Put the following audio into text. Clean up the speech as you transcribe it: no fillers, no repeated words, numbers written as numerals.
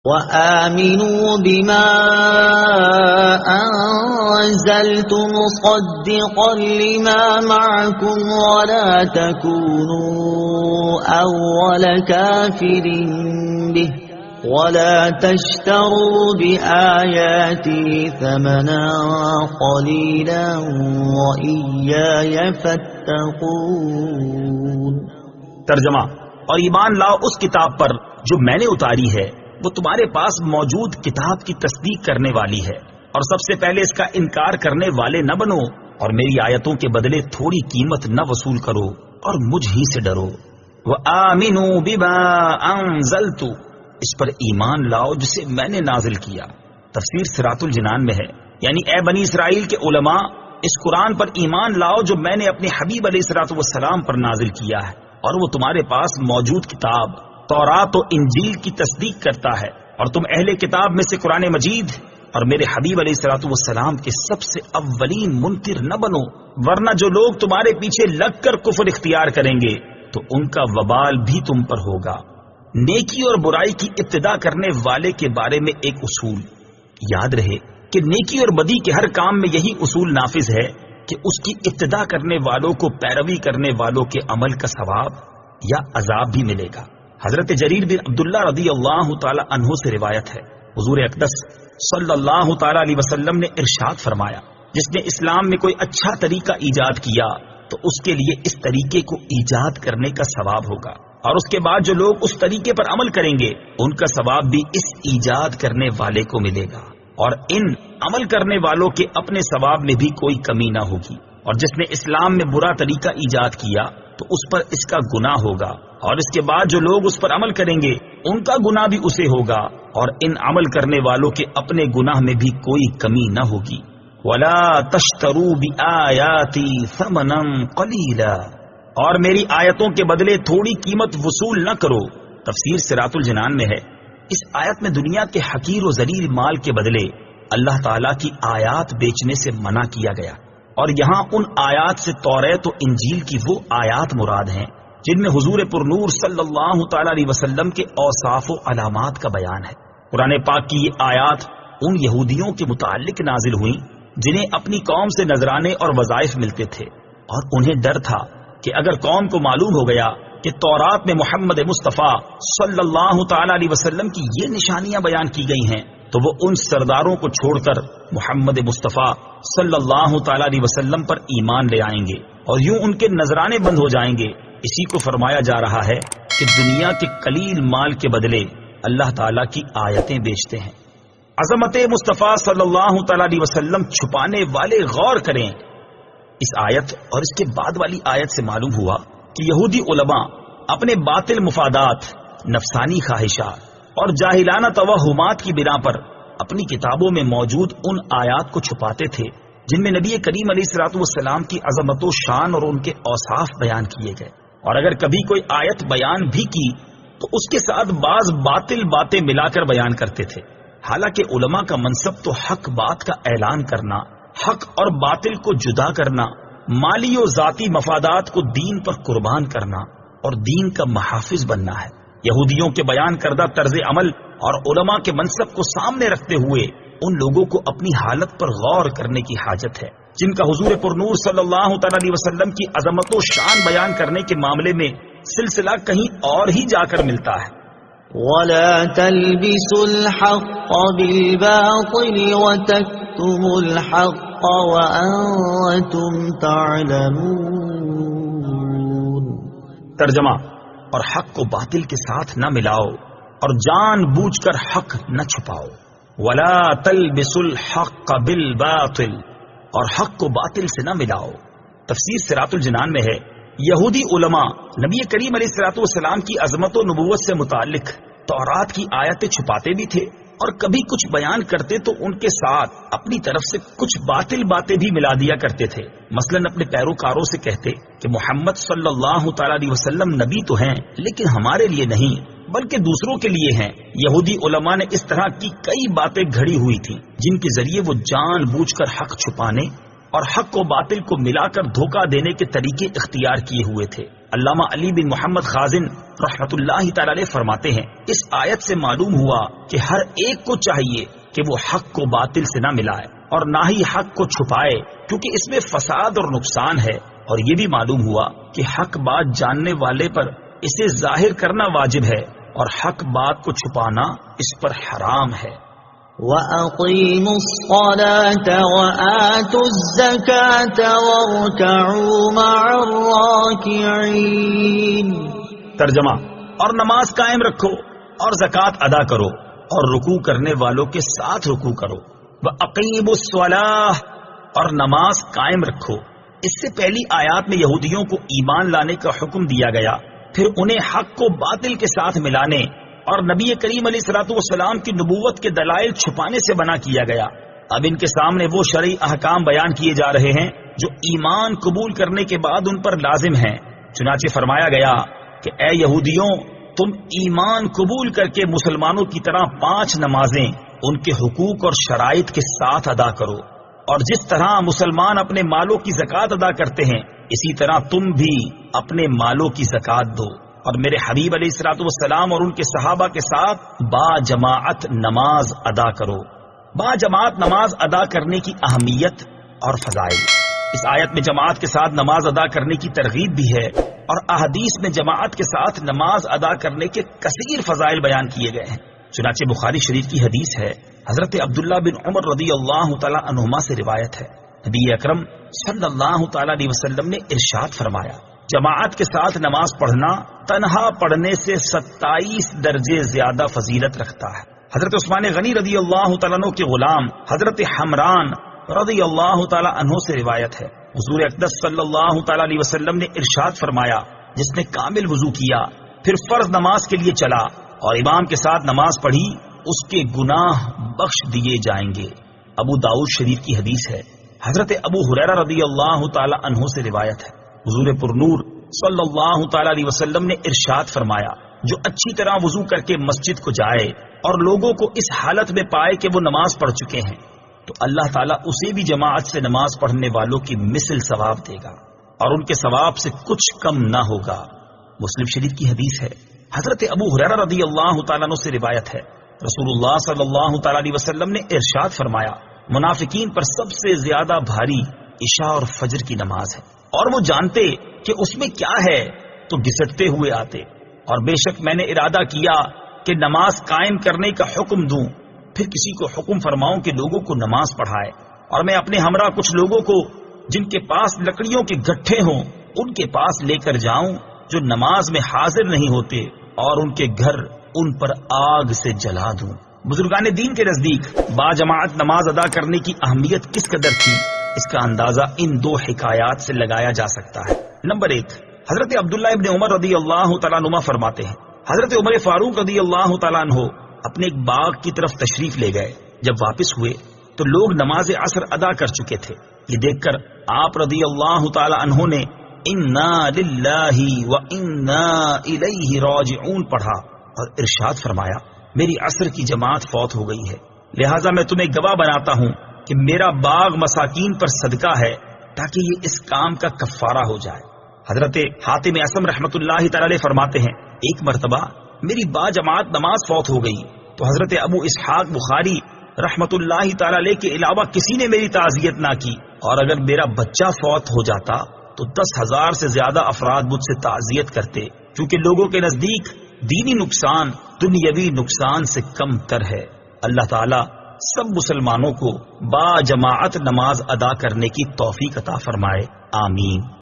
وآمنوا بما أنزلت مصدقا لما معكم ولا تكونوا أول كافر به ولا تشتروا بآياتي ثمنا قليلا وإياي فاتقون۔ ترجمہ: اور ایمان لاؤ اس کتاب پر جو میں نے اتاری ہے، وہ تمہارے پاس موجود کتاب کی تصدیق کرنے والی ہے، اور سب سے پہلے اس کا انکار کرنے والے نہ بنو، اور میری آیتوں کے بدلے تھوڑی قیمت نہ وصول کرو، اور مجھ ہی سے ڈرو۔ وَآمِنُوا بِمَا أَنزَلْتُ، اس پر ایمان لاؤ جسے میں نے نازل کیا۔ تفسیر صراط الجنان میں ہے، یعنی اے بنی اسرائیل کے علماء، اس قرآن پر ایمان لاؤ جو میں نے اپنے حبیب علیہ الصلوۃ والسلام پر نازل کیا ہے، اور وہ تمہارے پاس موجود کتاب تورات و انجیل کی تصدیق کرتا ہے، اور تم اہل کتاب میں سے قرآن مجید اور میرے حبیب علیہ الصلوۃ والسلام کے سب سے اولین منکر نہ بنو، ورنہ جو لوگ تمہارے پیچھے لگ کر کفر اختیار کریں گے تو ان کا وبال بھی تم پر ہوگا۔ نیکی اور برائی کی ابتدا کرنے والے کے بارے میں ایک اصول یاد رہے کہ نیکی اور بدی کے ہر کام میں یہی اصول نافذ ہے کہ اس کی ابتدا کرنے والوں کو پیروی کرنے والوں کے عمل کا ثواب یا عذاب بھی ملے گا۔ حضرت جریر بن عبداللہ رضی اللہ تعالی عنہ سے روایت ہے، حضور اقدس صلی اللہ تعالی علیہ وسلم نے ارشاد فرمایا، جس نے اسلام میں کوئی اچھا طریقہ ایجاد کیا تو اس کے لیے اس طریقے کو ایجاد کرنے کا ثواب ہوگا، اور اس کے بعد جو لوگ اس طریقے پر عمل کریں گے ان کا ثواب بھی اس ایجاد کرنے والے کو ملے گا، اور ان عمل کرنے والوں کے اپنے ثواب میں بھی کوئی کمی نہ ہوگی۔ اور جس نے اسلام میں برا طریقہ ایجاد کیا تو اس پر اس کا گناہ ہوگا، اور اس کے بعد جو لوگ اس پر عمل کریں گے ان کا گناہ بھی اسے ہوگا، اور ان عمل کرنے والوں کے اپنے گناہ میں بھی کوئی کمی نہ ہوگی۔ وَلَا تَشْتَرُوا بِآيَاتِي ثَمَنًا قَلِيلًا، اور میری آیتوں کے بدلے تھوڑی قیمت وصول نہ کرو۔ تفسیر صراط الجنان میں ہے، اس آیت میں دنیا کے حقیر و ذلیل مال کے بدلے اللہ تعالیٰ کی آیات بیچنے سے منع کیا گیا، اور یہاں ان آیات سے توریت و انجیل کی وہ آیات مراد ہیں جن میں حضور پرنور صلی اللہ تعالی علیہ وسلم کے اوصاف و علامات کا بیان ہے۔ قرآن پاک کی یہ آیات ان یہودیوں کے متعلق نازل ہوئیں جنہیں اپنی قوم سے نذرانے اور وظائف ملتے تھے، اور انہیں ڈر تھا کہ اگر قوم کو معلوم ہو گیا کہ تورات میں محمد مصطفیٰ صلی اللہ تعالی علیہ وسلم کی یہ نشانیاں بیان کی گئی ہیں تو وہ ان سرداروں کو چھوڑ کر محمد مصطفیٰ صلی اللہ تعالی علیہ وسلم پر ایمان لے آئیں گے، اور یوں ان کے نذرانے بند ہو جائیں گے۔ اسی کو فرمایا جا رہا ہے کہ دنیا کے قلیل مال کے بدلے اللہ تعالیٰ کی آیتیں بیچتے ہیں۔ عظمت مصطفیٰ صلی اللہ تعالی علیہ وسلم چھپانے والے غور کریں، اس آیت اور اس کے بعد والی آیت سے معلوم ہوا کہ یہودی علماء اپنے باطل مفادات، نفسانی خواہشات اور جاہلانہ توہمات کی بنا پر اپنی کتابوں میں موجود ان آیات کو چھپاتے تھے جن میں نبی کریم علیہ الصلوۃ والسلام کی عظمت و شان اور ان کے اوصاف بیان کیے گئے، اور اگر کبھی کوئی آیت بیان بھی کی تو اس کے ساتھ بعض باطل باتیں ملا کر بیان کرتے تھے۔ حالانکہ علماء کا منصب تو حق بات کا اعلان کرنا، حق اور باطل کو جدا کرنا، مالی و ذاتی مفادات کو دین پر قربان کرنا اور دین کا محافظ بننا ہے۔ یہودیوں کے بیان کردہ طرز عمل اور علماء کے منصب کو سامنے رکھتے ہوئے ان لوگوں کو اپنی حالت پر غور کرنے کی حاجت ہے جن کا حضور پرنور صلی اللہ تعالی علیہ وسلم کی عظمت و شان بیان کرنے کے معاملے میں سلسلہ کہیں اور ہی جا کر ملتا ہے۔ وَلَا تَلْبِسُوا الْحَقَّ بِالْبَاطِلِ وَتَكْتُمُوا الْحَقَّ وَأَنْتُمْ تَعْلَمُونَ۔ ترجمہ: اور حق کو باطل کے ساتھ نہ ملاؤ اور جان بوجھ کر حق نہ چھپاؤ۔ وَلَا تَلْبِسُوا الْحَقَّ بِالْبَاطِلِ، اور حق کو باطل سے نہ ملاؤ۔ تفسیر صراط الجنان میں ہے، یہودی علماء نبی کریم علیہ الصلوۃ والسلام کی عظمت و نبوت سے متعلق تورات کی آیتیں چھپاتے بھی تھے، اور کبھی کچھ بیان کرتے تو ان کے ساتھ اپنی طرف سے کچھ باطل باتیں بھی ملا دیا کرتے تھے۔ مثلا اپنے پیروکاروں سے کہتے کہ محمد صلی اللہ تعالی علیہ وسلم نبی تو ہیں لیکن ہمارے لیے نہیں بلکہ دوسروں کے لیے ہیں۔ یہودی علماء نے اس طرح کی کئی باتیں گھڑی ہوئی تھیں جن کے ذریعے وہ جان بوجھ کر حق چھپانے اور حق و باطل کو ملا کر دھوکہ دینے کے طریقے اختیار کیے ہوئے تھے۔ علامہ علی بن محمد خازن رحمت اللہ تعالی علیہ فرماتے ہیں اس آیت سے معلوم ہوا کہ ہر ایک کو چاہیے کہ وہ حق کو باطل سے نہ ملائے اور نہ ہی حق کو چھپائے، کیونکہ اس میں فساد اور نقصان ہے۔ اور یہ بھی معلوم ہوا کہ حق بات جاننے والے پر اسے ظاہر کرنا واجب ہے اور حق بات کو چھپانا اس پر حرام ہے۔ وَأَقِيمُوا الصَّلَاةَ وَآتُوا الزَّكَاةَ وَارْكَعُوا مَعَ الرَّاكِعِينَ۔ ترجمہ، اور نماز قائم رکھو اور زکوٰۃ ادا کرو اور رکوع کرنے والوں کے ساتھ رکوع کرو۔ وَأَقِيمُوا الصَّلَاةَ، اور نماز قائم رکھو۔ اس سے پہلی آیات میں یہودیوں کو ایمان لانے کا حکم دیا گیا، پھر انہیں حق کو باطل کے ساتھ ملانے اور نبی کریم علیہ الصلوۃ والسلام کی نبوت کے دلائل چھپانے سے منع کیا گیا۔ اب ان کے سامنے وہ شرعی احکام بیان کیے جا رہے ہیں جو ایمان قبول کرنے کے بعد ان پر لازم ہیں۔ چنانچہ فرمایا گیا کہ اے یہودیوں، تم ایمان قبول کر کے مسلمانوں کی طرح 5 نمازیں ان کے حقوق اور شرائط کے ساتھ ادا کرو، اور جس طرح مسلمان اپنے مالوں کی زکوٰۃ ادا کرتے ہیں اسی طرح تم بھی اپنے مالوں کی زکوٰۃ دو، اور میرے حبیب علیہ الصلوۃ والسلام اور ان کے صحابہ کے ساتھ با جماعت نماز ادا کرو۔ با جماعت نماز ادا کرنے کی اہمیت اور فضائل۔ اس آیت میں جماعت کے ساتھ نماز ادا کرنے کی ترغیب بھی ہے، اور احادیث میں جماعت کے ساتھ نماز ادا کرنے کے کثیر فضائل بیان کیے گئے ہیں۔ چنانچہ بخاری شریف کی حدیث ہے، حضرت عبداللہ بن عمر رضی اللہ تعالی عنہما سے روایت ہے، نبی اکرم صلی اللہ تعالی علیہ وسلم نے ارشاد فرمایا، جماعت کے ساتھ نماز پڑھنا تنہا پڑھنے سے 27 درجے زیادہ فضیلت رکھتا ہے۔ حضرت عثمان غنی رضی اللہ تعالیٰ عنہ کے غلام حضرت حمران رضی اللہ تعالیٰ عنہ سے روایت ہے، حضور اقدس صلی اللہ تعالیٰ علیہ وسلم نے ارشاد فرمایا، جس نے کامل وضو کیا پھر فرض نماز کے لیے چلا اور امام کے ساتھ نماز پڑھی، اس کے گناہ بخش دیے جائیں گے۔ ابو داؤد شریف کی حدیث ہے، حضرت ابو ہریرہ رضی اللہ تعالیٰ عنہ سے روایت ہے، حضور پرنور صلی اللہ تعالیٰ علیہ وسلم نے ارشاد فرمایا، جو اچھی طرح وضو کر کے مسجد کو جائے اور لوگوں کو اس حالت میں پائے کہ وہ نماز پڑھ چکے ہیں، تو اللہ تعالیٰ اسے بھی جماعت سے نماز پڑھنے والوں کی مثل ثواب دے گا اور ان کے ثواب سے کچھ کم نہ ہوگا۔ مسلم شریف کی حدیث ہے، حضرت ابو ہریرہ رضی اللہ تعالیٰ عنہ سے روایت ہے، رسول اللہ صلی اللہ تعالیٰ علیہ وسلم نے ارشاد فرمایا، منافقین پر سب سے زیادہ بھاری عشاء اور فجر کی نماز ہے، اور وہ جانتے کہ اس میں کیا ہے تو گھسٹتے ہوئے آتے، اور بے شک میں نے ارادہ کیا کہ نماز قائم کرنے کا حکم دوں، پھر کسی کو حکم فرماؤں کہ لوگوں کو نماز پڑھائے، اور میں اپنے ہمراہ کچھ لوگوں کو جن کے پاس لکڑیوں کے گٹھے ہوں ان کے پاس لے کر جاؤں جو نماز میں حاضر نہیں ہوتے، اور ان کے گھر ان پر آگ سے جلا دوں۔ بزرگان دین کے نزدیک با جماعت نماز ادا کرنے کی اہمیت کس قدر تھی، اس کا اندازہ ان 2 حکایات سے لگایا جا سکتا ہے۔ نمبر 1، حضرت عبداللہ ابن عمر رضی اللہ تعالیٰ عنہ فرماتے ہیں، حضرت عمر فاروق رضی اللہ تعالیٰ عنہ اپنے ایک باغ کی طرف تشریف لے گئے، جب واپس ہوئے تو لوگ نماز عصر ادا کر چکے تھے۔ یہ دیکھ کر آپ رضی اللہ تعالیٰ عنہ نے انا للہ و انا الیہ راجعون پڑھا اور ارشاد فرمایا، میری عصر کی جماعت فوت ہو گئی ہے، لہٰذا میں تمہیں گواہ بناتا ہوں کہ میرا باغ مساکین پر صدقہ ہے تاکہ یہ اس کام کا کفارہ ہو جائے۔ حضرت حاتم اعصم رحمت اللہ تعالی علیہ فرماتے ہیں، ایک مرتبہ میری با جماعت نماز فوت ہو گئی تو حضرت ابو اسحاق بخاری رحمت اللہ تعالی علیہ کے علاوہ کسی نے میری تعزیت نہ کی، اور اگر میرا بچہ فوت ہو جاتا تو 10,000 سے زیادہ افراد مجھ سے تعزیت کرتے، کیونکہ لوگوں کے نزدیک دینی نقصان دنیاوی نقصان سے کم تر ہے۔ اللہ تعالی سب مسلمانوں کو با جماعت نماز ادا کرنے کی توفیق عطا فرمائے، آمین۔